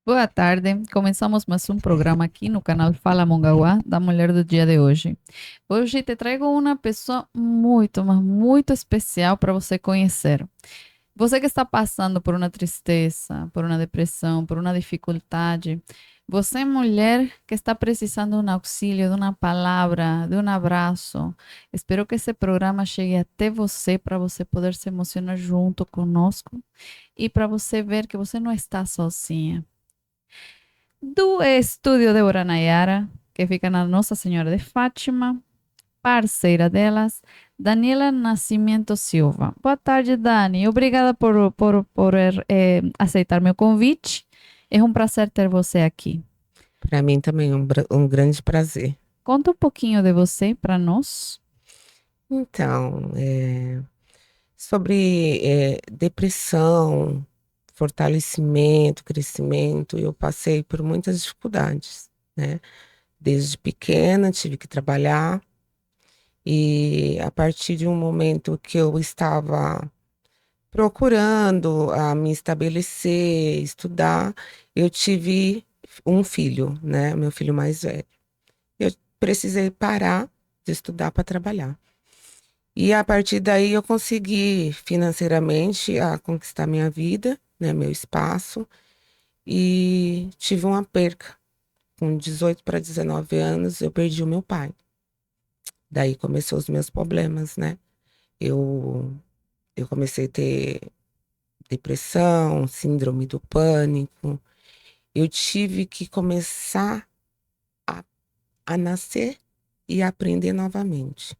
Boa tarde. Começamos mais um programa aqui no canal Fala Mongaguá, da mulher do dia de hoje. Hoje te trago uma pessoa muito, mas muito especial para você conhecer. Você que está passando por uma tristeza, por uma depressão, por uma dificuldade, você é mulher que está precisando de um auxílio, de uma palavra, de um abraço. Espero que esse programa chegue até você para você poder se emocionar junto conosco e para você ver que você não está sozinha. Do estúdio Débora Nayara, que fica na Nossa Senhora de Fátima, parceira delas, Daniela Nascimento Silva. Boa tarde, Dani. Obrigada por aceitar meu convite. É um prazer ter você aqui. Para mim também é um grande prazer. Conta um pouquinho de você para nós. Então, sobre depressão, fortalecimento, crescimento, eu passei por muitas dificuldades, né? Desde pequena tive que trabalhar e a partir de um momento que eu estava procurando a me estabelecer, estudar, eu tive um filho, né? Meu filho mais velho. Eu precisei parar de estudar para trabalhar. E a partir daí eu consegui financeiramente a conquistar minha vida, né, meu espaço, e tive uma perca. Com 18 para 19 anos, eu perdi o meu pai. Daí começou os meus problemas, né? Eu, eu comecei a ter depressão, síndrome do pânico. Eu tive que começar a, a nascer e aprender novamente.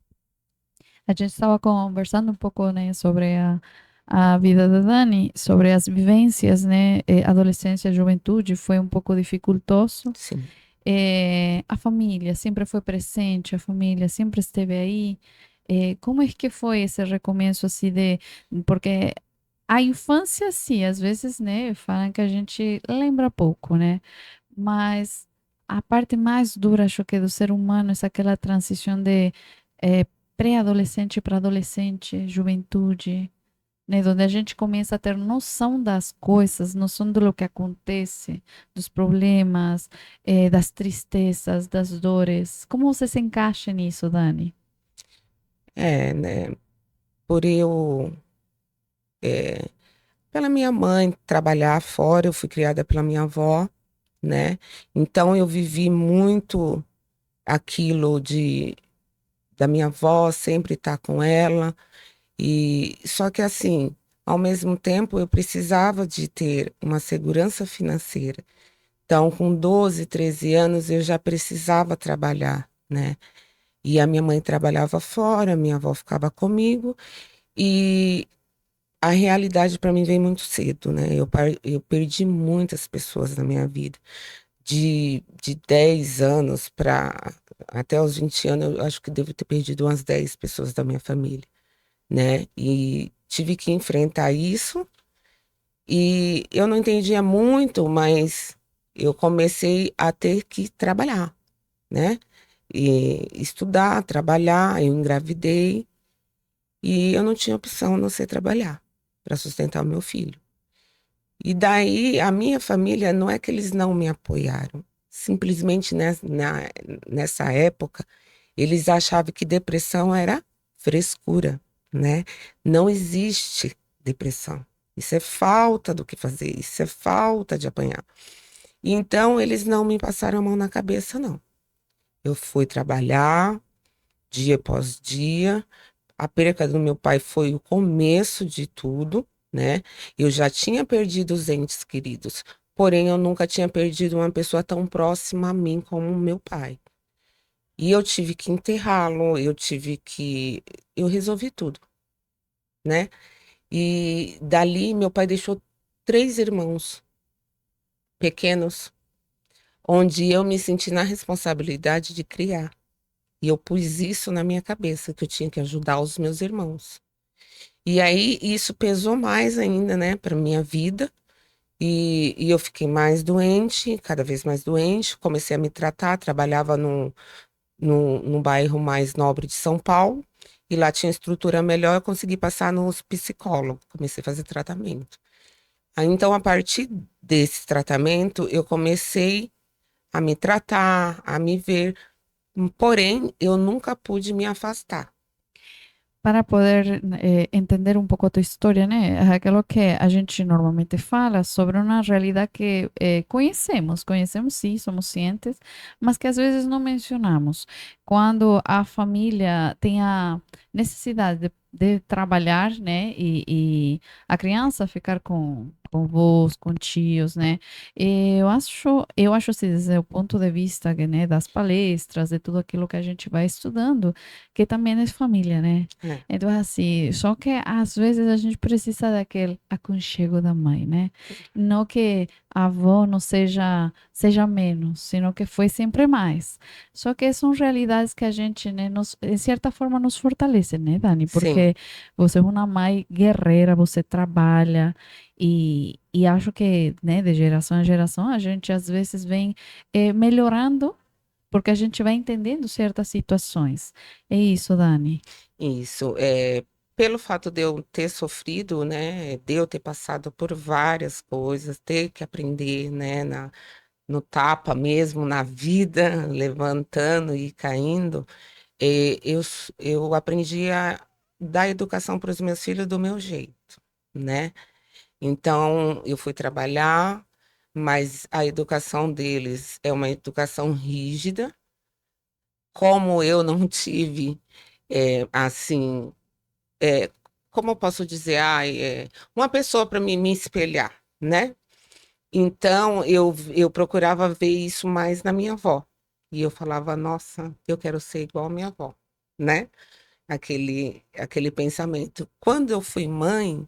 A gente estava conversando um pouco, né, sobre a vida da Dani, sobre as vivências, né, adolescência, juventude, foi um pouco dificultoso. Sim. A família sempre foi presente, a família sempre esteve aí. Como é que foi esse recomeço assim de, porque a infância, sim, às vezes, né, falam que a gente lembra pouco, né? Mas a parte mais dura, acho que do ser humano é aquela transição de eh, pré-adolescente para adolescente, juventude, né, onde a gente começa a ter noção das coisas, noção do que acontece, dos problemas, das tristezas, das dores. Como você se encaixa nisso, Dani? Né? Por eu é, Pela minha mãe trabalhar fora, eu fui criada pela minha avó, né? Então eu vivi muito aquilo de da minha avó sempre estar com ela e só que assim, ao mesmo tempo eu precisava de ter uma segurança financeira. Então, com 12, 13 anos eu já precisava trabalhar, né? E a minha mãe trabalhava fora, minha avó ficava comigo e a realidade para mim veio muito cedo, né? Eu perdi muitas pessoas na minha vida. De 10 anos para até os 20 anos, eu acho que devo ter perdido umas 10 pessoas da minha família, né? E tive que enfrentar isso. E eu não entendia muito, mas eu comecei a ter que trabalhar, né? E estudar, trabalhar, eu engravidei. E eu não tinha opção a não ser trabalhar para sustentar o meu filho. E daí a minha família não é que eles não me apoiaram. Simplesmente nessa época, eles achavam que depressão era frescura, né? Não existe depressão. Isso é falta do que fazer, isso é falta de apanhar. E então eles não me passaram a mão na cabeça, não. Eu fui trabalhar dia após dia. A perca do meu pai foi o começo de tudo, né? Eu já tinha perdido os entes queridos, porém eu nunca tinha perdido uma pessoa tão próxima a mim como o meu pai. E eu tive que enterrá-lo, eu resolvi tudo, né? E dali meu pai deixou três irmãos pequenos, onde eu me senti na responsabilidade de criar. E eu pus isso na minha cabeça, que eu tinha que ajudar os meus irmãos. E aí isso pesou mais ainda, né, para minha vida. E eu fiquei mais doente, cada vez mais doente. Comecei a me tratar, trabalhava num bairro mais nobre de São Paulo. E lá tinha estrutura melhor, eu consegui passar nos psicólogos. Comecei a fazer tratamento. Aí, então, a partir desse tratamento, eu comecei a me tratar, a me ver, porém, eu nunca pude me afastar. Para poder entender um pouco a tua história, né? É aquilo que a gente normalmente fala sobre uma realidade que conhecemos sim, somos cientes, mas que às vezes não mencionamos. Quando a família tem a necessidade de trabalhar, né? E a criança ficar com avós, com tios, né? Eu acho assim, desde o ponto de vista, né, das palestras, de tudo aquilo que a gente vai estudando, que também é família, né? É, Então, assim, só que às vezes a gente precisa daquele aconchego da mãe, né? Não que a avó não seja menos, sino que foi sempre mais. Só que são realidades que a gente, né, de certa forma nos fortalece, né, Dani? sim, Porque você é uma mãe guerreira, você trabalha e acho que, né, de geração em geração, a gente às vezes vem melhorando porque a gente vai entendendo certas situações. É isso, Dani. isso. Pelo fato de eu ter sofrido, né, de eu ter passado por várias coisas, ter que aprender, né, no tapa mesmo, na vida, levantando e caindo, eu aprendi a dar educação para os meus filhos do meu jeito, né? Então, eu fui trabalhar, mas a educação deles é uma educação rígida. Como eu não tive, assim, é, como eu posso dizer, uma pessoa para me espelhar, né? Então, eu procurava ver isso mais na minha avó. E eu falava, nossa, eu quero ser igual a minha avó, né? Aquele pensamento. Quando eu fui mãe,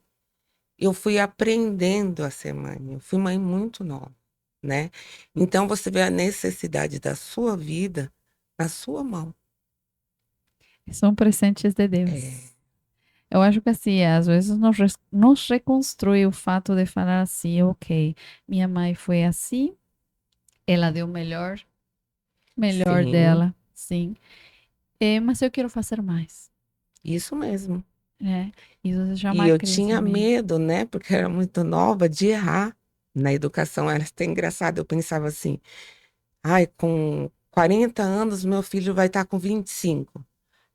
eu fui aprendendo a ser mãe. Eu fui mãe muito nova, né? Então, você vê a necessidade da sua vida na sua mão. São presentes de É, Deus. Eu acho que assim, às vezes nos reconstrui o fato de falar assim, ok, minha mãe foi assim, ela deu o melhor sim, dela, sim, mas eu quero fazer mais, isso mesmo. né? Isso se E chama eu tinha crescimento. medo, né? Porque eu era muito nova de errar na educação. Era até engraçado. Eu pensava assim, ai, com 40 anos, meu filho vai estar com 25.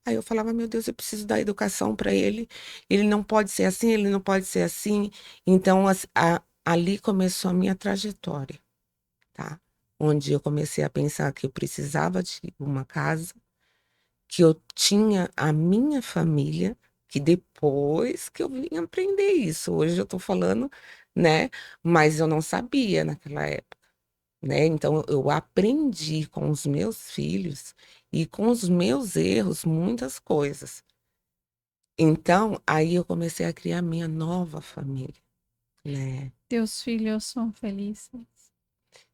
Aí eu falava, meu Deus, eu preciso dar educação para ele. Ele não pode ser assim, ele não pode ser assim. Então, ali começou a minha trajetória, tá? Onde eu comecei a pensar que eu precisava de uma casa, que eu tinha a minha família, que depois que eu vim aprender isso. Hoje eu tô falando, né? Mas eu não sabia naquela época, né? Então eu aprendi com os meus filhos e com os meus erros muitas coisas. Então aí eu comecei a criar minha nova família, né? Teus filhos são felizes,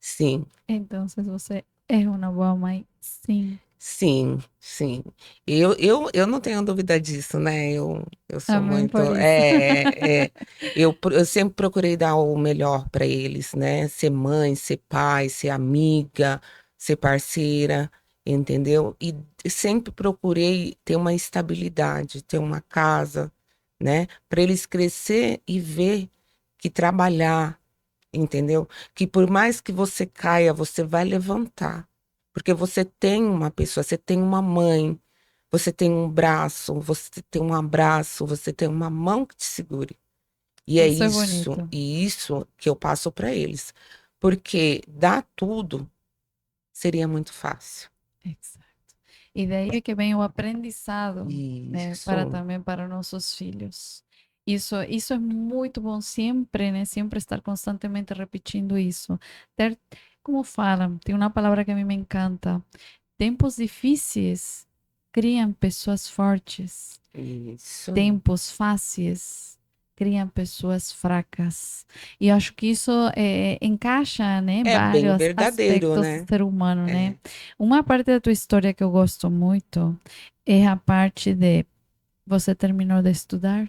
Sim. então você é uma boa mãe, sim. Sim, sim. Eu não tenho dúvida disso, né? Eu sou Amém muito. por isso. Eu sempre procurei dar o melhor para eles, né? Ser mãe, ser pai, ser amiga, ser parceira, entendeu? E sempre procurei ter uma estabilidade, ter uma casa, né? Para eles crescer e ver que trabalhar, entendeu? Que por mais que você caia, você vai levantar. Porque você tem uma pessoa, você tem uma mãe, você tem um braço, você tem um abraço, você tem uma mão que te segure. E é Isso é isso, bonito. e isso que eu passo para eles. Porque dar tudo seria muito fácil. Exato. E daí é que vem o aprendizado, né, para Isso, também para nossos filhos. Isso é muito bom sempre, né? Sempre estar constantemente repetindo isso. Ter, como falam, tem uma palavra que a mim me encanta. Tempos difíceis criam pessoas fortes. isso. Tempos fáceis criam pessoas fracas. E eu acho que isso encaixa, né, É bem vários verdadeiro, aspectos do né? ser humano, né? É. Uma parte da tua história que eu gosto muito é a parte de você terminou de estudar,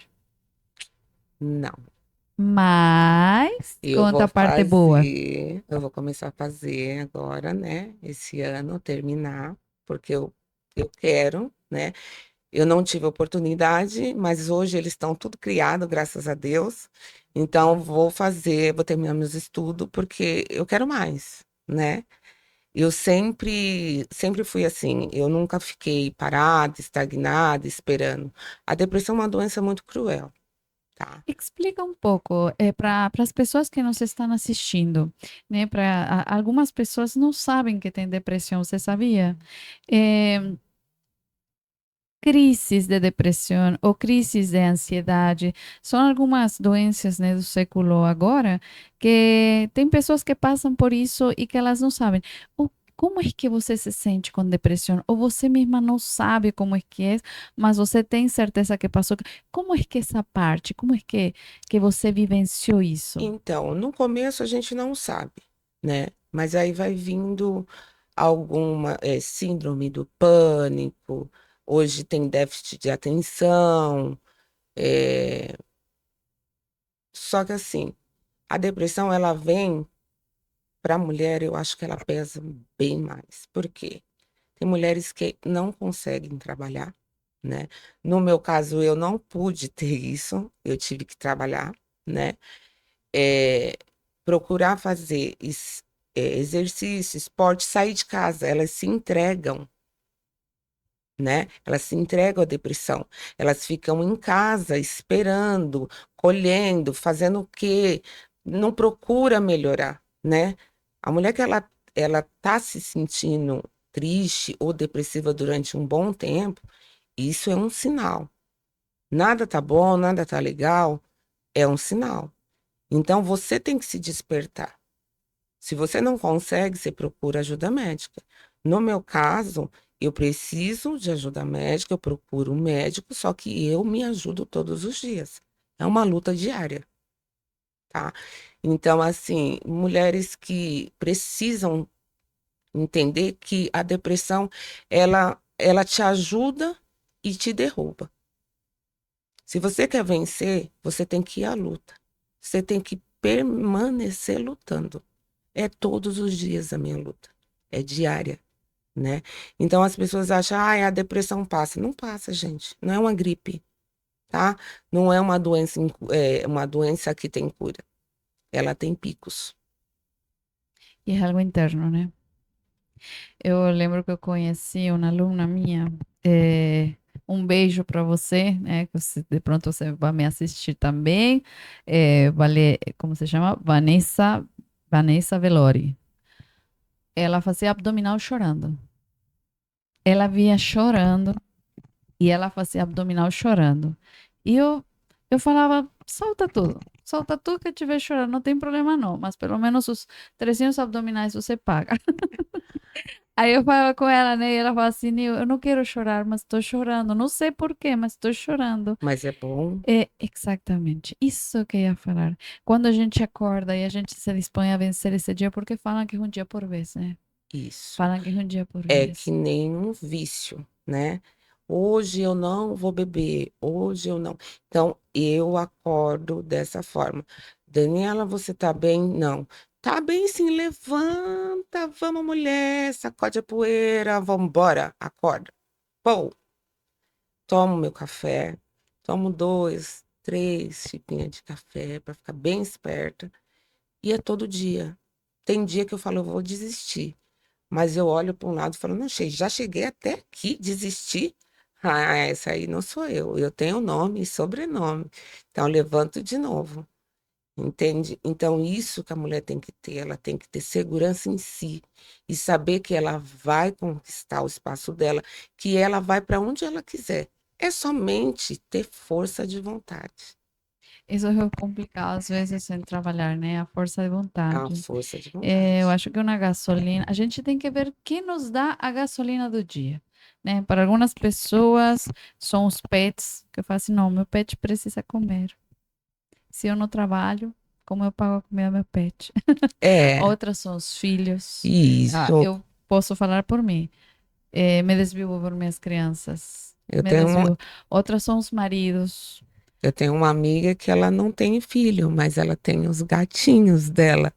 Não. mas Eu conta vou a parte boa. eu vou começar a fazer agora, né? Esse ano, terminar, porque eu quero, né? Eu não tive oportunidade, mas hoje eles estão tudo criado, graças a Deus. Então, vou terminar meus estudos, porque eu quero mais, né? Eu sempre fui assim, eu nunca fiquei parada, estagnada, esperando. A depressão é uma doença muito cruel, tá? Explica um pouco para as pessoas que nos estão assistindo, né? Para algumas pessoas não sabem que tem depressão, você sabia? Eh, Crises de depressão ou crises de ansiedade são algumas doenças, né, do século agora que tem pessoas que passam por isso e que elas não sabem. Como é que você se sente com depressão? Ou você mesma não sabe como é, mas você tem certeza que passou? Como é que essa parte, como é que você vivenciou isso? Então, no começo a gente não sabe, né? Mas aí vai vindo alguma síndrome do pânico, hoje tem déficit de atenção, é, só que assim, a depressão ela vem para a mulher, eu acho que ela pesa bem mais. Por quê? Tem mulheres que não conseguem trabalhar, né? No meu caso, eu não pude ter isso, eu tive que trabalhar, né? É, procurar fazer exercício, esporte, sair de casa, elas se entregam, né? Elas se entregam à depressão. Elas ficam em casa esperando, colhendo, fazendo o quê? Não procura melhorar, né? A mulher que ela tá se sentindo triste ou depressiva durante um bom tempo, isso é um sinal. Nada tá bom, nada tá legal, é um sinal. Então você tem que se despertar. Se você não consegue, você procura ajuda médica. No meu caso, eu preciso de ajuda médica, eu procuro um médico, só que eu me ajudo todos os dias. É uma luta diária, tá? Então, assim, mulheres que precisam entender que a depressão, ela te ajuda e te derruba. Se você quer vencer, você tem que ir à luta. Você tem que permanecer lutando. É todos os dias a minha luta. É diária, né? Então as pessoas acham, ah, a depressão passa. Não passa, gente. Não é uma gripe, tá? Não é uma doença, uma doença que tem cura. Ela tem picos. E é algo interno, né? Eu lembro que eu conheci uma aluna minha. Um beijo para você, né? Que de pronto você vai me assistir também. Como se chama? Vanessa Velori. Ela fazia abdominal chorando. Ela via chorando e ela fazia abdominal chorando. E eu falava, solta tudo que estiver chorando, não tem problema não, mas pelo menos os 300 abdominais você paga. Aí eu falava com ela, né? E ela falava assim, "Nil, eu não quero chorar, mas estou chorando. Não sei por quê, mas estou chorando." Mas é bom É exatamente isso que eu ia falar. Quando a gente acorda e a gente se dispõe a vencer esse dia, porque falam que é um dia por vez, né? isso. Falam que é um dia por É que vez. nem um vício, né? Hoje eu não vou beber, hoje eu não. Então, eu acordo dessa forma. Daniela, você tá bem? Não. Tá bem sim, levanta, vamos, mulher, sacode a poeira, vamos embora, acorda. Pô, tomo meu café, tomo dois, três xícaras de café para ficar bem esperta. E é todo dia. Tem dia que eu falo, eu vou desistir. Mas eu olho para um lado e falo, não, já cheguei até aqui, desisti. Ah, essa aí não sou eu. Eu tenho nome e sobrenome. Então, eu levanto de novo. Entende? Então, isso que a mulher tem que ter, ela tem que ter segurança em si e saber que ela vai conquistar o espaço dela, que ela vai para onde ela quiser. É somente ter força de vontade. Isso é complicado às vezes em trabalhar, né? A força de É uma vontade. força de Eu vontade. acho que uma gasolina, a gente tem que ver quem nos dá a gasolina do dia, né? Para algumas pessoas são os pets, que eu falo assim, não, meu pet precisa comer. Se eu não trabalho, como eu pago a comida do meu pet? É, Outras são os filhos. isso. Eu posso falar por mim. Me desvivo por minhas crianças. Eu Me tenho desvivo. Outras são os maridos. Eu tenho uma amiga que ela não tem filho, mas ela tem os gatinhos dela.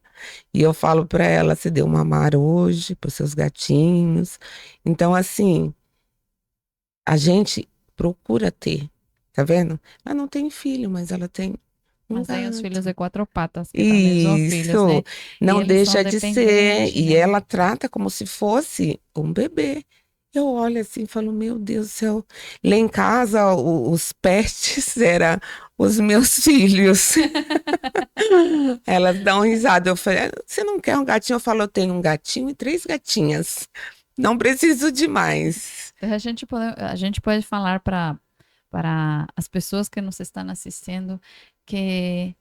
E eu falo para ela, você deu mamar hoje para seus gatinhos. Então, assim, a gente procura ter, tá vendo? Ela não tem filho, mas ela tem um Mas aí os filhos de gato. quatro patas, que também são filhos, Isso, né? E não eles são deixa de ser. dependentes, E né? ela trata como se fosse um bebê. Eu olho assim e falo, meu Deus do céu. Lá em casa, os pets eram os meus filhos. Elas dão risada. Eu falei, "Ah, você não quer um gatinho?" Eu falo, eu tenho um gatinho e três gatinhas. Não preciso de mais. Então, a gente pode falar para as pessoas que nos estão assistindo que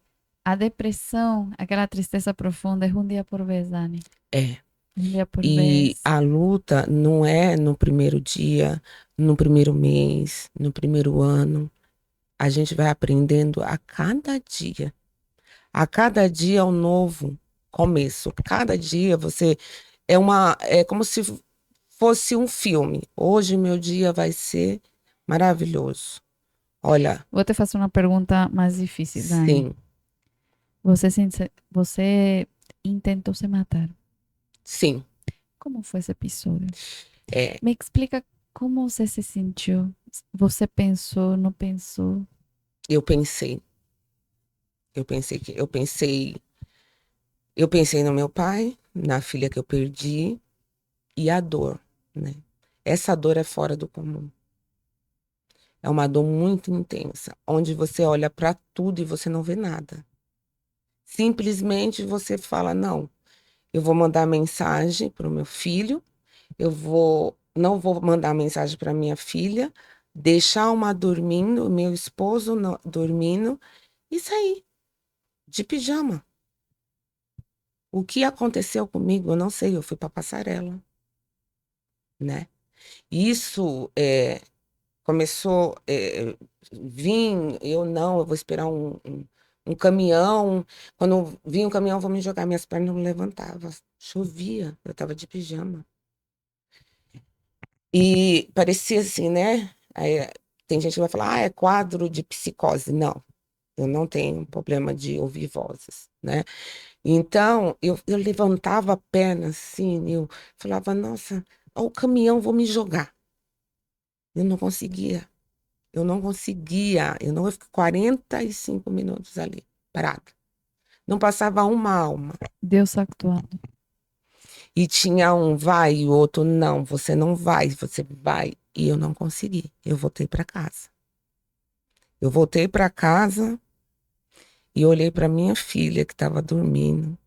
a depressão, aquela tristeza profunda, é um dia por vez, Dani. É. Um dia por E vez. a luta não é no primeiro dia, no primeiro mês, no primeiro ano. A gente vai aprendendo a cada dia. A cada dia é um novo começo. Cada dia você é como se fosse um filme. Hoje meu dia vai ser maravilhoso. Olha, Vou te fazer uma pergunta mais difícil, Dani. sim, Você intentou se matar. sim. Como foi esse episódio? É, Me explica como você se sentiu. Você pensou, não pensou? eu pensei, eu pensei no meu pai, na filha que eu perdi e a dor, né? Essa dor é fora do comum. É uma dor muito intensa, onde você olha para tudo e você não vê nada. Simplesmente você fala: não, eu vou mandar mensagem para o meu filho, não vou mandar mensagem para minha filha, deixar uma dormindo, meu esposo dormindo e sair de pijama. O que aconteceu comigo, eu não sei, eu fui para passarela, né? Isso começou, vim, eu vou esperar um caminhão. Quando vinha um caminhão, eu vou me jogar, minhas pernas não levantavam. Chovia, eu estava de pijama. E parecia assim, né? Aí, tem gente que vai falar, é quadro de psicose. Não, eu não tenho problema de ouvir vozes, né? Então, eu levantava a perna assim, eu falava, nossa, ó, o caminhão, vou me jogar. Eu não conseguia. Eu não, eu fiquei 45 minutos ali, parada. Não passava uma alma. Deus actuando. E tinha um vai e o outro não, você não vai, você vai. E eu não consegui. Eu voltei para casa. Eu voltei para casa e olhei para minha filha que estava dormindo.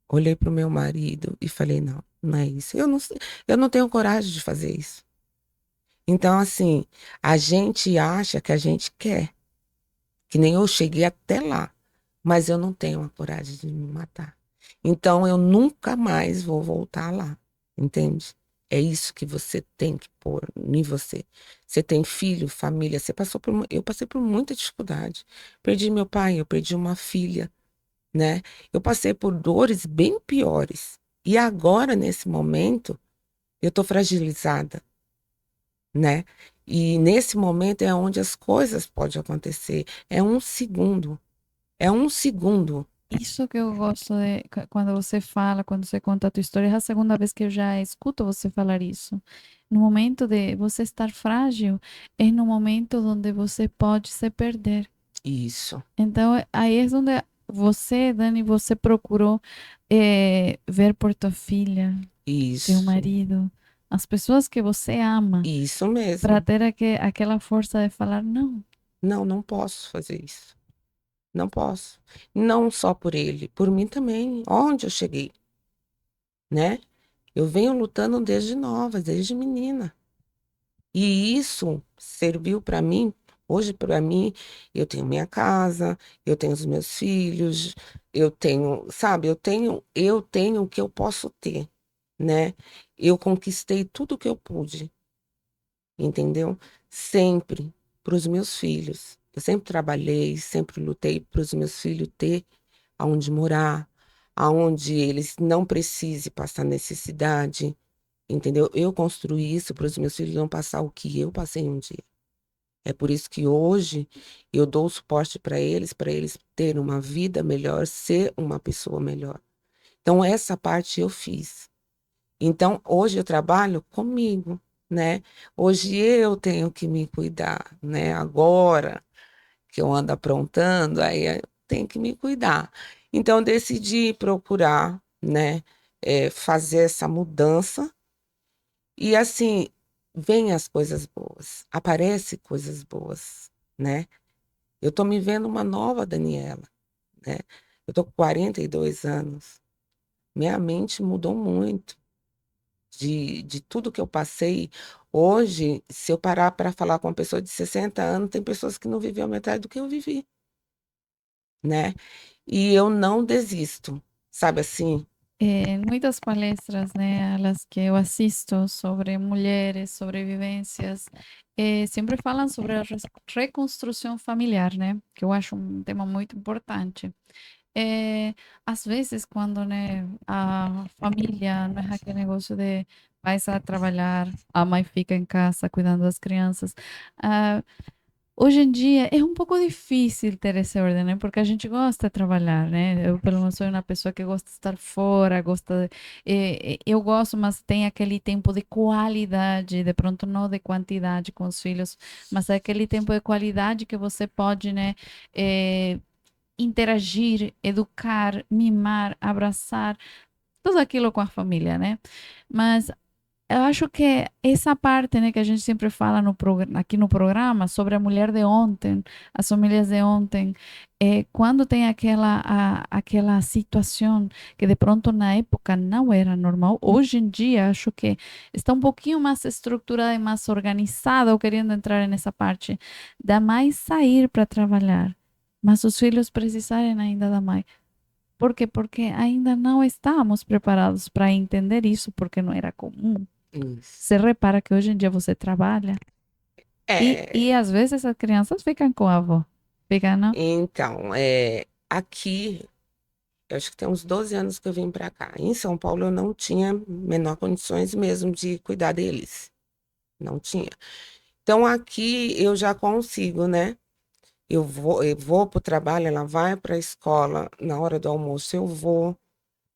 Olhei para o meu marido e falei: não, não é isso. Eu não tenho coragem de fazer isso. Então, assim, a gente acha que a gente quer, que nem eu cheguei até lá, mas eu não tenho a coragem de me matar. Então eu nunca mais vou voltar lá, entende? É isso que você tem que pôr em você. Você tem filho, família, eu passei por muita dificuldade. Perdi meu pai, eu perdi uma filha, né? Eu passei por dores bem piores. E agora, nesse momento, eu tô fragilizada, né? E nesse momento é onde as coisas podem acontecer. É um segundo. É um segundo. Isso que eu gosto de quando você fala, quando você conta a tua história, é a segunda vez que eu já escuto você falar isso. No momento de você estar frágil, é no momento onde você pode se perder. Isso, Então, aí é onde você, Dani, você procurou ver por tua filha, teu isso, marido, as pessoas que você ama, isso para mesmo. ter aquela força de falar não. Não, não posso fazer isso. Não posso. Não só por ele, por mim também. Onde eu cheguei, né? Eu venho lutando desde nova, desde menina. E isso serviu para mim. Hoje, para mim, eu tenho minha casa, eu tenho os meus filhos, eu tenho, sabe, eu tenho o que eu posso ter, né? Eu conquistei tudo o que eu pude, entendeu? Sempre para os meus filhos. Eu sempre trabalhei, sempre lutei para os meus filhos ter aonde morar, aonde eles não precisem passar necessidade, entendeu? Eu construí isso para os meus filhos não passar o que eu passei um dia. É por isso que hoje eu dou o suporte para eles terem uma vida melhor, ser uma pessoa melhor. Então, essa parte eu fiz. Então, hoje eu trabalho comigo. né? Hoje eu tenho que me cuidar, né? Agora que eu ando aprontando, aí eu tenho que me cuidar. Então, eu decidi procurar, né, fazer essa mudança e assim, vem as coisas boas, aparecem coisas boas, né? Eu tô me vendo uma nova Daniela, né? Eu tô com 42 anos. Minha mente mudou muito de tudo que eu passei. Hoje, se eu parar para falar com uma pessoa de 60 anos, tem pessoas que não viveu a metade do que eu vivi, né? E eu não desisto, sabe assim? Em muitas palestras, né, as que eu assisto sobre mulheres, sobre vivências, sempre falam sobre a reconstrução familiar, né, que eu acho um tema muito importante. Às vezes, quando, né, a família não é aquele negócio de vai a trabalhar, a mãe fica em casa cuidando das crianças. ah, Hoje em dia é um pouco difícil ter esse ordem, né? Porque a gente gosta de trabalhar, né? Eu, pelo menos, sou uma pessoa que gosta de estar fora, gosta de, eu gosto, mas tem aquele tempo de qualidade, de pronto não de quantidade com os filhos, mas é aquele tempo de qualidade que você pode, né? Interagir, educar, mimar, abraçar, tudo aquilo com a família, né? Mas eu acho que essa parte, né, que a gente sempre fala aqui no programa sobre a mulher de ontem, as famílias de ontem, quando tem aquela situação que de pronto na época não era normal, hoje em dia acho que está um pouquinho mais estruturada e mais organizada, ou querendo entrar nessa parte, da mãe sair para trabalhar, mas os filhos precisarem ainda da mãe. Por quê? Porque ainda não estávamos preparados para entender isso, porque não era comum. Isso. Você repara que hoje em dia você trabalha e É, às vezes as crianças ficam com a avó. Ficam, não? então, aqui, eu acho que tem uns 12 anos que eu vim para cá. Em São Paulo, eu não tinha menor condições mesmo de cuidar deles. Não tinha. Então, aqui eu já consigo, né? Eu vou para o trabalho, ela vai para a escola, na hora do almoço eu vou,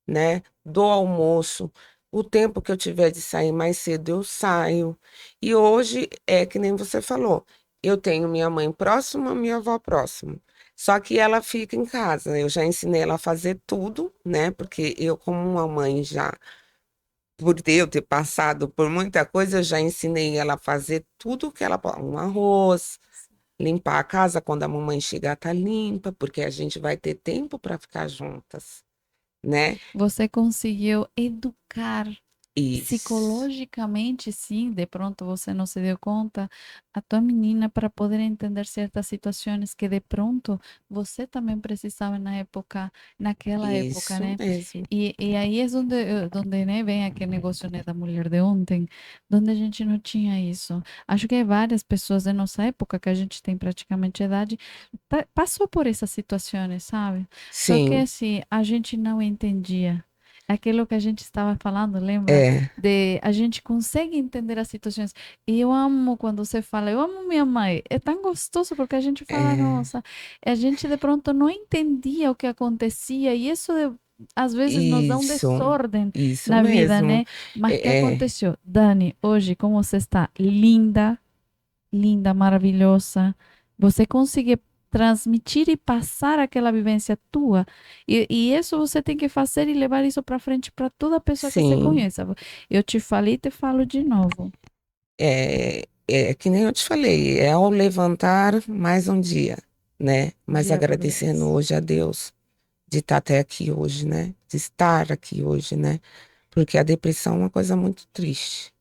né? Do almoço, o tempo que eu tiver de sair mais cedo, eu saio. E hoje é que nem você falou, eu tenho minha mãe próxima, minha avó próxima. Só que ela fica em casa. Eu já ensinei ela a fazer tudo, né? Porque eu, como uma mãe já, por eu ter passado por muita coisa, eu já ensinei ela a fazer tudo que ela pode. Um arroz, limpar a casa quando a mamãe chegar, tá limpa, porque a gente vai ter tempo para ficar juntas, né? Você conseguiu educar Isso. psicologicamente, sim, de pronto você não se deu conta, a tua menina para poder entender certas situações que de pronto você também precisava naquela época, Isso né? mesmo. E aí é onde, né, vem aquele negócio, né, da mulher de ontem, onde a gente não tinha isso. Acho que várias pessoas da nossa época, que a gente tem praticamente idade, passou por essas situações, sabe? Só que Sim, assim, a gente não entendia. Aquilo que a gente estava falando, lembra? é, De a gente consegue entender as situações. E eu amo quando você fala, eu amo minha mãe. É tão gostoso porque a gente fala, é, nossa, a gente de pronto não entendia o que acontecia e isso às vezes nos dá um isso, desordem isso na vida, mesmo. né? Mas o que É, aconteceu? Dani, hoje, como você está? Linda, linda, maravilhosa. Você consegue transmitir e passar aquela vivência tua. E isso você tem que fazer e levar isso para frente para toda pessoa que você sim, conheça. Eu te falei e te falo de novo. é que nem eu te falei, é ao levantar mais um dia, né? Mas Dia por agradecendo vez. hoje a Deus de estar até aqui hoje, né? De estar aqui hoje, né? Porque a depressão é uma coisa muito triste.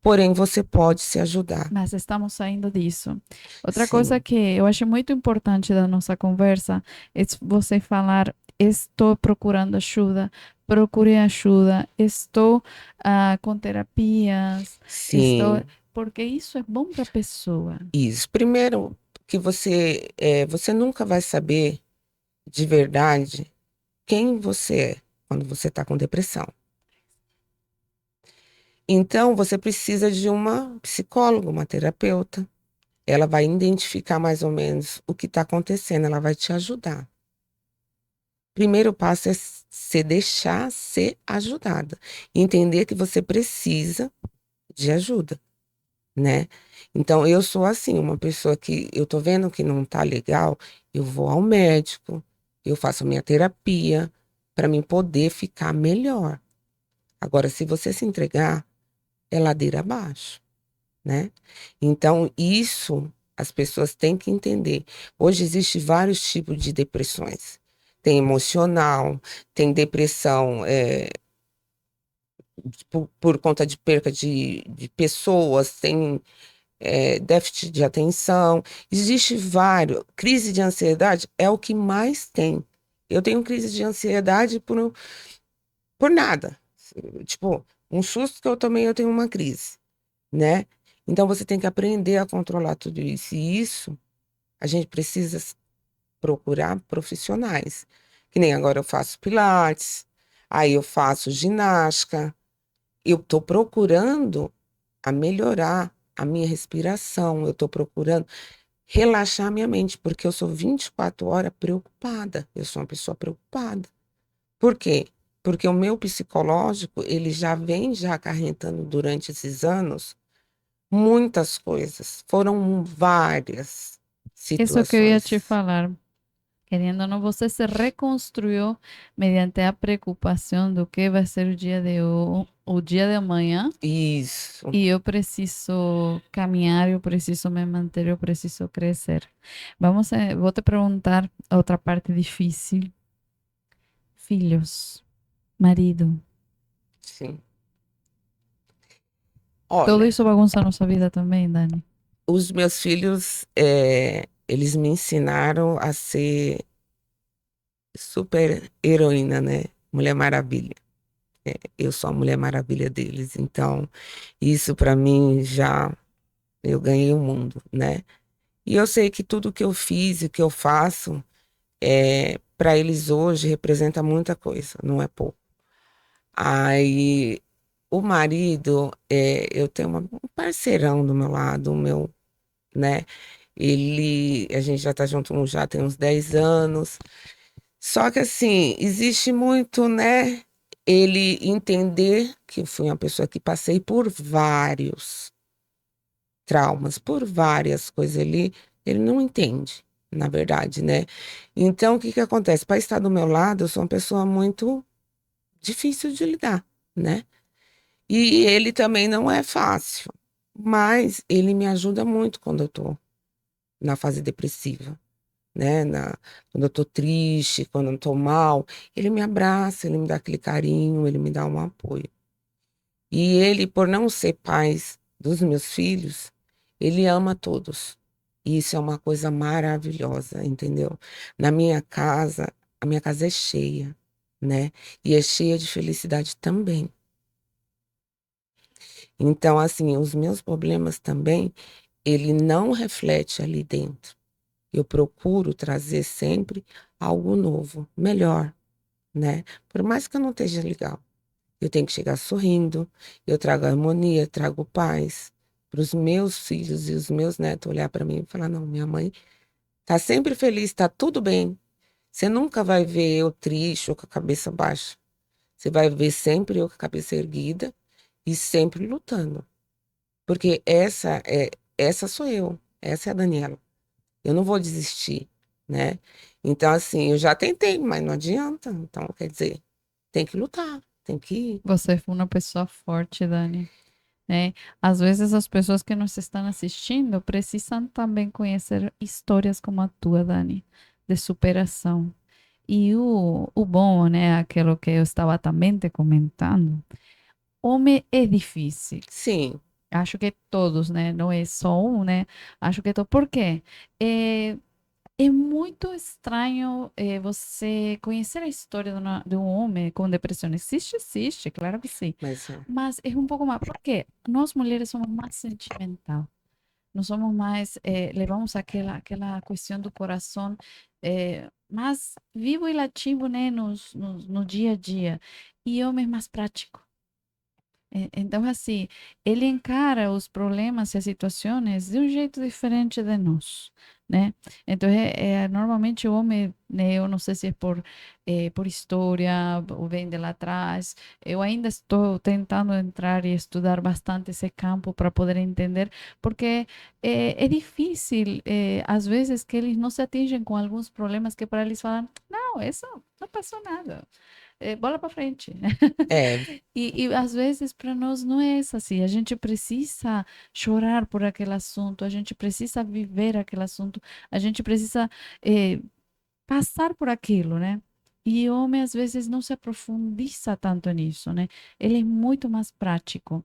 Porém, você pode se ajudar. Mas estamos saindo disso. Outra coisa Sim, que eu acho muito importante da nossa conversa é você falar: estou procurando ajuda, procure ajuda, estou com terapias, estou. sim. Porque isso é bom para a pessoa. Isso. Primeiro, que você nunca vai saber de verdade quem você é quando você está com depressão. Então, você precisa de uma psicóloga, uma terapeuta. Ela vai identificar mais ou menos o que está acontecendo, ela vai te ajudar. Primeiro passo é se deixar ser ajudada. Entender que você precisa de ajuda. né? Então, eu sou assim, uma pessoa que eu tô vendo que não tá legal, eu vou ao médico, eu faço minha terapia para mim poder ficar melhor. Agora, se você se entregar, é ladeira abaixo, né? Então, isso as pessoas têm que entender. Hoje existe vários tipos de depressões. Tem emocional, tem depressão, por conta de perca de pessoas, tem déficit de atenção, existe vários. Crise de ansiedade é o que mais tem. Eu tenho crise de ansiedade por nada. Tipo, um susto que eu tomei, eu tenho uma crise, né? Então você tem que aprender a controlar tudo isso. E isso a gente precisa procurar profissionais. Que nem agora eu faço pilates, aí eu faço ginástica. Eu estou procurando a melhorar a minha respiração, eu estou procurando relaxar minha mente, porque eu sou 24 horas preocupada. Eu sou uma pessoa preocupada. Por quê? Porque o meu psicológico, ele já vem já acarretando durante esses anos muitas coisas. Foram várias Isso que eu ia te situações. falar. Querendo ou não, você se reconstruiu mediante a preocupação do que vai ser o dia de amanhã. Isso, E eu preciso caminhar, eu preciso me manter, eu preciso crescer. Vou te perguntar outra parte difícil. Filhos, marido, sim. tudo Olha, isso bagunça a nossa vida também, Dani. os meus filhos, eles me ensinaram a ser super heroína, né? Mulher Maravilha. Eu sou a Mulher Maravilha deles. Então, isso para mim já eu ganhei o mundo, né? E eu sei que tudo que eu fiz e que eu faço para eles hoje representa muita coisa, não é pouco. Aí, o marido, eu tenho um parceirão do meu lado, o meu, né? A gente já tá junto já tem uns 10 anos. Só que assim, existe muito, né? Ele entender que eu fui uma pessoa que passei por vários traumas, por várias coisas ali, ele não entende, na verdade, né? Então, o que que acontece? Para estar do meu lado, eu sou uma pessoa muito difícil de lidar, né? E ele também não é fácil, mas ele me ajuda muito quando eu tô na fase depressiva, né? Quando eu tô triste, quando eu tô mal, ele me abraça, ele me dá aquele carinho, ele me dá um apoio. E ele, por não ser pai dos meus filhos, ele ama todos. E isso é uma coisa maravilhosa, entendeu? Na minha casa, a minha casa é cheia, né? E é cheia de felicidade também. Então, assim, os meus problemas também, ele não reflete ali dentro. Eu procuro trazer sempre algo novo, melhor, né? Por mais que eu não esteja legal, eu tenho que chegar sorrindo, eu trago harmonia, trago paz para os meus filhos e os meus netos olhar para mim e falar: não, minha mãe tá sempre feliz, tá tudo bem. Você nunca vai ver eu triste ou com a cabeça baixa. Você vai ver sempre eu com a cabeça erguida e sempre lutando. Porque essa sou eu, essa é a Daniela. Eu não vou desistir, né? Então, assim, eu já tentei, mas não adianta. Então, quer dizer, tem que lutar, tem que ir. Você foi uma pessoa forte, Dani. Né? Às vezes as pessoas que nos estão assistindo precisam também conhecer histórias como a tua, Dani, de superação. E o bom, né, aquilo que eu estava também te comentando, homem é difícil. Sim, Acho que todos, né? Não é só um, né? Acho que todos. Por quê? É, é muito estranho você conhecer a história de um homem com depressão. Existe, existe, claro que sim. mas Mas é um pouco mais. Por quê? Nós mulheres somos mais sentimental. Nós somos mais. Levamos aquela questão do coração mais vivo e lativo, né? No dia a dia. E homem mais prático. Então, assim, ele encara os problemas e as situações de um jeito diferente de nós, né? Então, normalmente o homem, né, eu não sei se é por história ou vem de lá atrás, eu ainda estou tentando entrar e estudar bastante esse campo para poder entender, porque é difícil, às vezes, que eles não se atingem com alguns problemas que para eles falam, não, isso não passou nada. Bola para frente. É, E às vezes para nós não é isso assim. A gente precisa chorar por aquele assunto, a gente precisa viver aquele assunto, a gente precisa eh, passar por aquilo, né? E o homem às vezes não se aprofundiza tanto nisso, né? Ele é muito mais prático.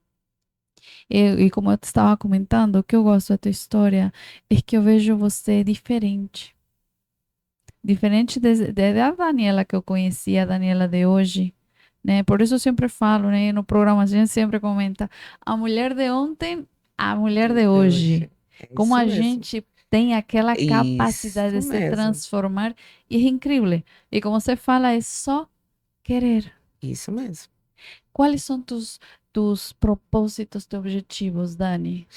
E como eu te estava comentando, o que eu gosto da tua história é que eu vejo você diferente. Diferente da Daniela que eu conhecia, a Daniela de hoje, né? Por isso eu sempre falo, né? No programa a gente sempre comenta a mulher de ontem, a mulher de de hoje. hoje. É Como isso a mesmo. gente tem aquela capacidade Isso de se mesmo. transformar e é incrível. E como você fala, é só querer. Isso mesmo. Quais são tus propósitos, teus objetivos, Dani?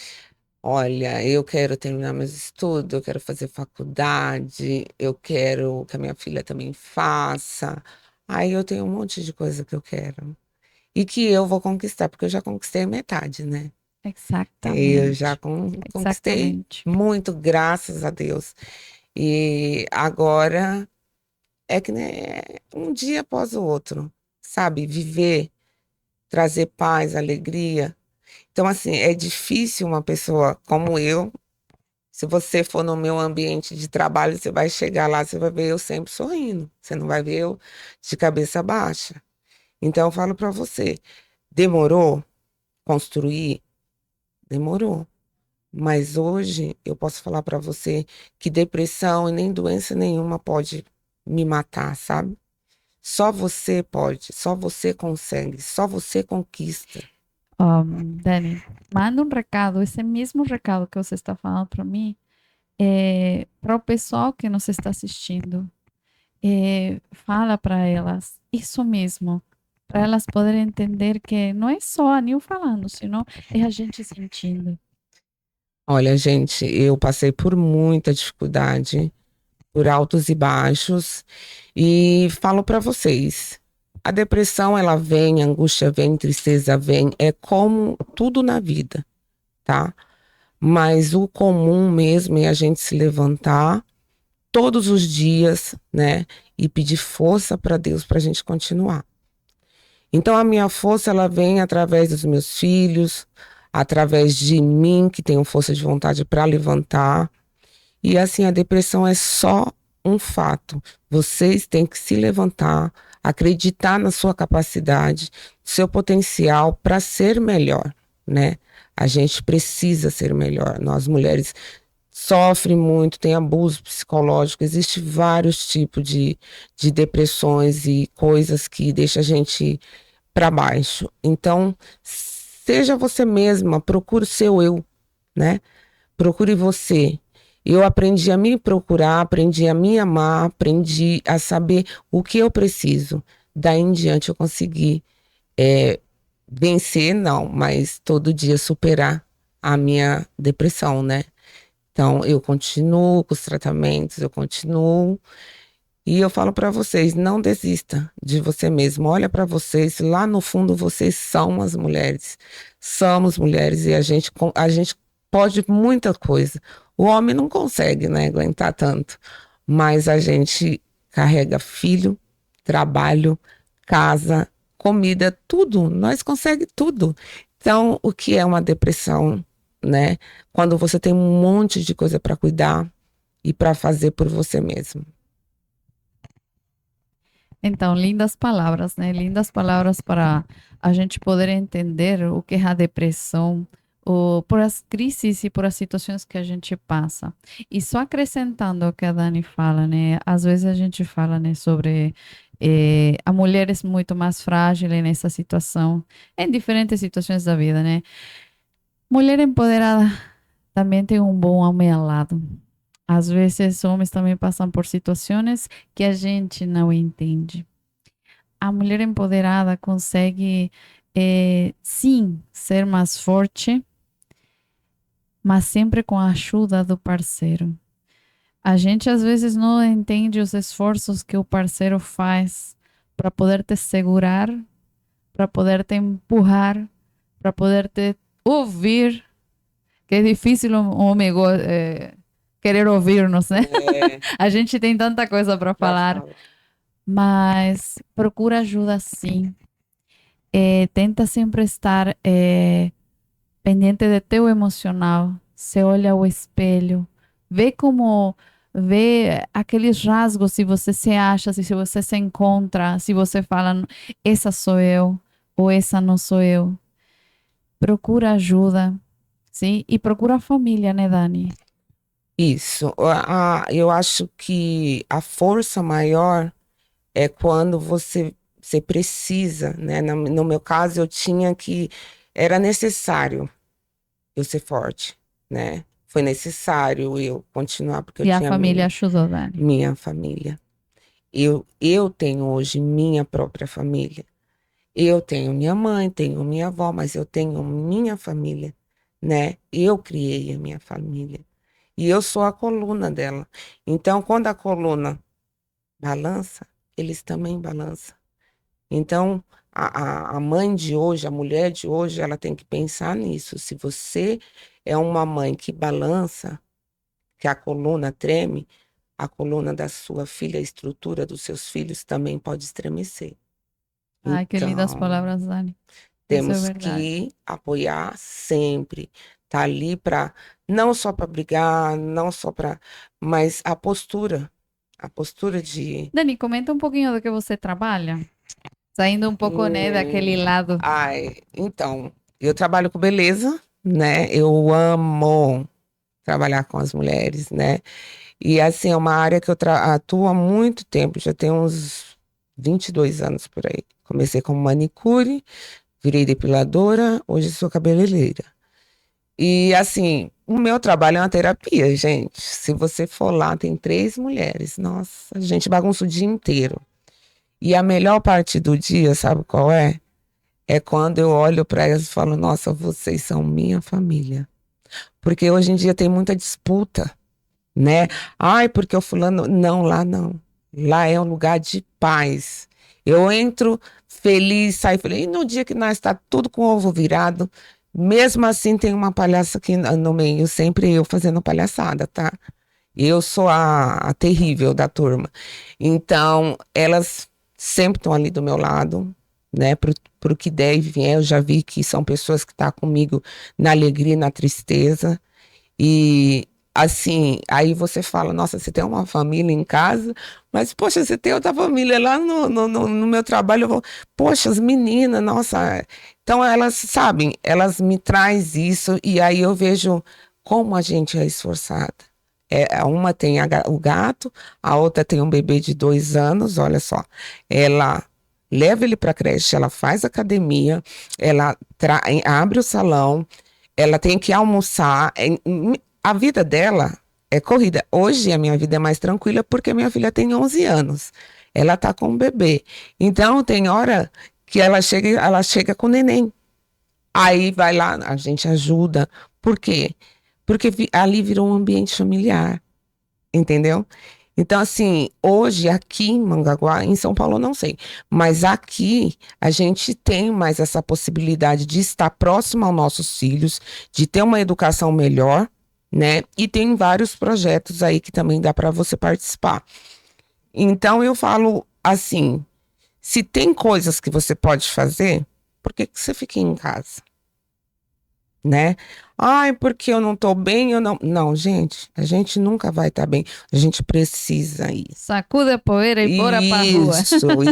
Olha, eu quero terminar meus estudos, eu quero fazer faculdade, eu quero que a minha filha também faça. Aí eu tenho um monte de coisa que eu quero. E que eu vou conquistar, porque eu já conquistei metade, né? Eu já Exatamente. conquistei Exatamente. muito, graças a Deus. E agora é que né, um dia após o outro, sabe? Viver, trazer paz, alegria. Então, assim, é difícil uma pessoa como eu. Se você for no meu ambiente de trabalho, você vai chegar lá, você vai ver eu sempre sorrindo. Você não vai ver eu de cabeça baixa. Então, eu falo para você, demorou construir? Demorou. Mas hoje eu posso falar para você que depressão e nem doença nenhuma pode me matar, sabe? Só você pode, só você consegue, só você conquista. Dani, manda um recado, esse mesmo recado que você está falando para mim, para o pessoal que nos está assistindo. Fala para elas isso mesmo, para elas poderem entender que não é só a Nil falando, senão é a gente sentindo. Olha, gente, eu passei por muita dificuldade, por altos e baixos, e falo para vocês, a depressão ela vem, a angústia vem, tristeza vem, é como tudo na vida, tá? Mas o comum mesmo é a gente se levantar todos os dias, né? E pedir força para Deus para a gente continuar. Então a minha força ela vem através dos meus filhos, através de mim que tenho força de vontade para levantar. E assim a depressão é só um fato. Vocês têm que se levantar, acreditar na sua capacidade, seu potencial para ser melhor, né? A gente precisa ser melhor. Nós mulheres sofre muito, tem abuso psicológico, existe vários tipos de depressões e coisas que deixam a gente para baixo. Então, seja você mesma, procure o seu eu, né? Procure você. Eu aprendi a me procurar, aprendi a me amar, aprendi a saber o que eu preciso. Daí em diante eu consegui vencer, não, mas todo dia superar a minha depressão, né? Então, eu continuo com os tratamentos, eu continuo. E eu falo para vocês, não desista de você mesmo. Olha para vocês, lá no fundo vocês são as mulheres. Somos mulheres e a gente pode muita coisa. O homem não consegue, né, aguentar tanto. Mas a gente carrega filho, trabalho, casa, comida, tudo. Nós conseguimos tudo. Então, o que é uma depressão, né? Quando você tem um monte de coisa para cuidar e para fazer por você mesmo. Então, lindas palavras, né? Lindas palavras para a gente poder entender o que é a depressão, por as crises e por as situações que a gente passa. E só acrescentando o que a Dani fala, né? Às vezes a gente fala, né, sobre a mulher é muito mais frágil nessa situação, em diferentes situações da vida, né? Mulher empoderada também tem um bom homem ao lado. Às vezes, homens também passam por situações que a gente não entende. A mulher empoderada consegue Sim, ser mais forte, mas sempre com a ajuda do parceiro. A gente às vezes não entende os esforços que o parceiro faz para poder te segurar, para poder te empurrar, para poder te ouvir, que é difícil um homem querer ouvir-nos, né? É, A gente tem tanta coisa para para falar, falar. mas procura ajuda sim. Tenta sempre estar pendiente de teu emocional. Se olha ao espelho, vê como vê aqueles rasgos, se você se acha, se você se encontra, se você fala, essa sou eu ou essa não sou eu. Procura ajuda, sim? E procura a família, né, Dani? Isso. Eu acho que a força maior é quando você precisa, né? No meu caso, eu tinha que. Era necessário eu ser forte, né? Foi necessário eu continuar, porque eu E a tinha família ajudou, Dani. minha família. Eu tenho hoje minha própria família. Eu tenho minha mãe, tenho minha avó, mas eu tenho minha família, né? Eu criei a minha família. E eu sou a coluna dela. Então, quando a coluna balança, eles também balançam. Então, a mãe de hoje, a mulher de hoje, ela tem que pensar nisso. Se você é uma mãe que balança, que a coluna treme, a coluna da sua filha, a estrutura dos seus filhos também pode estremecer. Ai, que lindas Então, palavras, Dani. Isso é temos verdade. que apoiar sempre. Tá ali para não só para brigar, não só para, mas a postura de Dani, comenta um pouquinho do que você trabalha. Saindo um pouco, né, daquele lado. então, eu trabalho com beleza, né? Eu amo trabalhar com as mulheres, né? E assim, é uma área que eu atuo há muito tempo, já tem uns 22 anos por aí. Comecei como manicure, virei depiladora, hoje sou cabeleireira. E assim, o meu trabalho é uma terapia, gente. Se você for lá, tem 3 mulheres. Nossa, a gente bagunça o dia inteiro. E a melhor parte do dia, sabe qual é? É quando eu olho para elas e falo, nossa, vocês são minha família. Porque hoje em dia tem muita disputa, né? Ai, porque o fulano. Não, lá não. Lá é um lugar de paz. Eu entro feliz, saio feliz. E no dia que nós está tudo com o ovo virado, mesmo assim tem uma palhaça aqui no meio, sempre eu fazendo palhaçada, tá? Eu sou a terrível da turma. Então, elas sempre estão ali do meu lado, né? Pro que der e vier, eu já vi que são pessoas que estão comigo na alegria e na tristeza. E assim, aí você fala, nossa, você tem uma família em casa, mas poxa, você tem outra família lá no meu trabalho, eu vou, poxa, as meninas, nossa. Então elas sabem, elas me traz isso e aí eu vejo como a gente é esforçada. Uma tem o gato, a outra tem um bebê de 2 anos, olha só. Ela leva ele para creche, ela faz academia, ela abre o salão, ela tem que almoçar. A vida dela é corrida. Hoje a minha vida é mais tranquila porque minha filha tem 11 anos. Ela tá com um bebê. Então tem hora que ela chega com o neném. Aí vai lá, a gente ajuda. Por quê? Porque ali virou um ambiente familiar, entendeu? Então, assim, hoje aqui em Mongaguá, em São Paulo, eu não sei, mas aqui a gente tem mais essa possibilidade de estar próximo aos nossos filhos, de ter uma educação melhor, né? E tem vários projetos aí que também dá para você participar. Então, eu falo assim: se tem coisas que você pode fazer, por que que você fica em casa? Né? Ai, porque eu não tô bem, eu não. Não, gente, a gente nunca vai estar bem. A gente precisa ir. Sacuda a poeira e bora pra rua.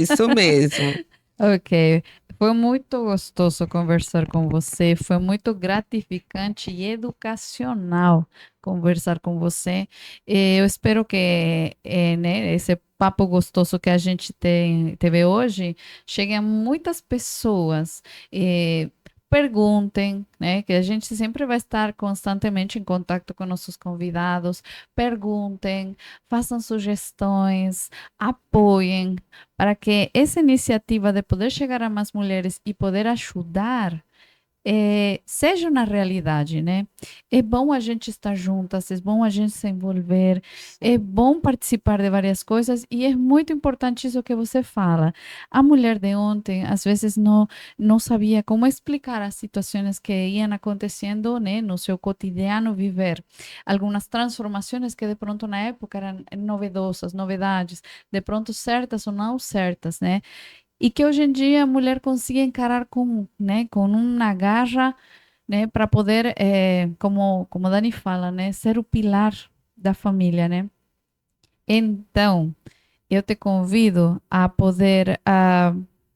Isso mesmo. Ok. Foi muito gostoso conversar com você, foi muito gratificante e educacional conversar com você. Eu espero que né, esse papo gostoso que a gente teve hoje chegue a muitas pessoas. perguntem, né? Que a gente sempre vai estar constantemente em contato com nossos convidados. Perguntem, façam sugestões, apoiem, para que essa iniciativa de poder chegar a mais mulheres e poder ajudar seja na realidade, né? É bom a gente estar juntas, é bom a gente se envolver, é Sim, bom participar de várias coisas e é muito importante isso que você fala. A mulher de ontem, às vezes, não sabia como explicar as situações que iam acontecendo, né, no seu cotidiano viver. Algumas transformações que de pronto na época eram novedosas, novidades, de pronto certas ou não certas, né? E que hoje em dia a mulher consiga encarar com, né, com uma garra, né, para poder, como Dani fala, né, ser o pilar da família, né? Então, eu te convido a poder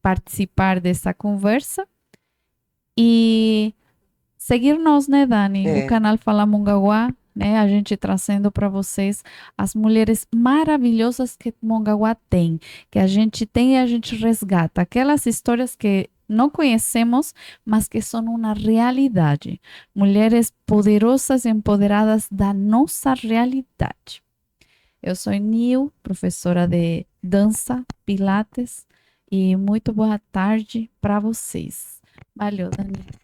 participar dessa conversa e seguir nós, né, Dani? O é, canal Fala Mongaguá, né? A gente trazendo para vocês as mulheres maravilhosas que Mongaguá tem, que a gente tem e a gente resgata. Aquelas histórias que não conhecemos, mas que são uma realidade. Mulheres poderosas e empoderadas da nossa realidade. Eu sou Nil, professora de dança, pilates, e muito boa tarde para vocês. Valeu, Dani.